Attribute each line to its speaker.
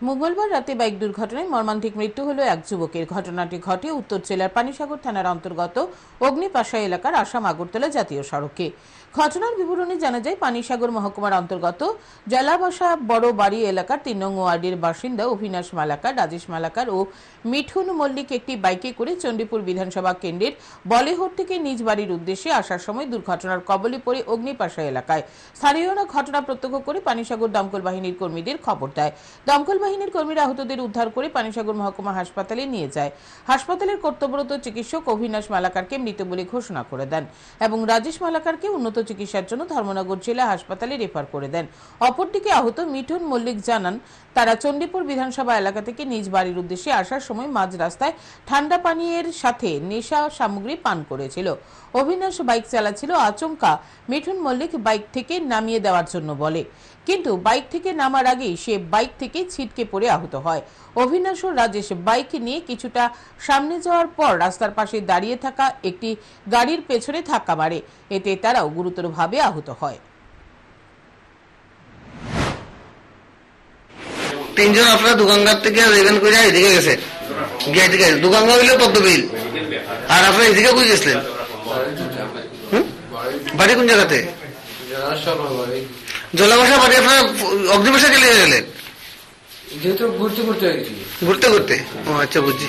Speaker 1: মঙ্গলবার রাতে বাইক দুর্ঘটনায় মর্মান্তিক মৃত্যু হল এক যুবকের। ঘটনাটি ঘটে উত্তর জেলার পানিসাগর থানার অন্তর্গত অগ্নিপাশা এলাকার আসাম আগরতলা জাতীয় সড়কে। ঘটনার বিবরণী জানা যায়, পানিসাগর মহকুমার অন্তর্গত জলাবাসা বড় বাড়ি এলাকার ৩ নং ওয়ার্ডের বাসিন্দা অভিনাশ মালাকার, রাজেশ মালাকার ও মিঠুন মল্লিক একটি বাইকে করে চণ্ডীপুর বিধানসভা কেন্দ্রের বলেহর থেকে নিজ বাড়ির উদ্দেশ্যে আসার সময় দুর্ঘটনার কবলে পড়ে অগ্নিপাশা এলাকায়। স্থানীয়রা ঘটনা প্রত্যক্ষ করে পানিসাগর দমকল বাহিনীর কর্মীদের খবর দেয়। দমকল বাহিনীর কর্মীরা আহতদের উদ্ধার করে পানিসাগর মহকুমা হাসপাতালে নিয়ে যায়। হাসপাতালের কর্তব্যরত চিকিৎসক অভিনাশ মালাকারকে মৃত বলে ঘোষণা করে দেন এবং রাজেশ মালাকারকে উন্নত চিকিৎসার জন্য ধর্মনগর জেলা হাসপাতালে রেফার করে দেন। অপরদিকে আহত মিঠুন মল্লিক জানান, তারা চণ্ডীপুর বিধানসভা এলাকা থেকে নিজ বাড়ির উদ্দেশ্যে আসার সময় মাঝ রাস্তায় ঠান্ডা পানীয়ের সাথে নেশা সামগ্রী পান করেছিল। অভিনাশ বাইক চালাচ্ছিল। আচমকা মিঠুন মল্লিক বাইক থেকে নামিয়ে দেওয়ার জন্য বলে, কিন্তু বাইক থেকে নামার আগেই সে বাইক থেকে ছিটকে পড়ে আহত হয়। অভিনাশ ও রাজেশ বাইক নিয়ে কিছুটা সামনে যাওয়ার পর রাস্তার পাশে দাঁড়িয়ে থাকা একটি গাড়ির পেছনে ধাক্কা মারে। এতে তারাও গুরুতরভাবে আহত হয়।
Speaker 2: তিনজন আপনার দোকানঘাট থেকে রেভেন করে এদিকে গেছে, দোকানঘাট হইলে পদ্মবিল, আর আপনার এদিকে কই গেছিলেন? বাড়ি কোন জায়গাতে? জলাবাসা বাড়ি। আপনার অগ্নিবাসা গেলে গেলেন
Speaker 3: যেহেতু ঘুরতে ঘুরতে
Speaker 2: ঘুরতে ঘুরতে? ও আচ্ছা, বুঝছি।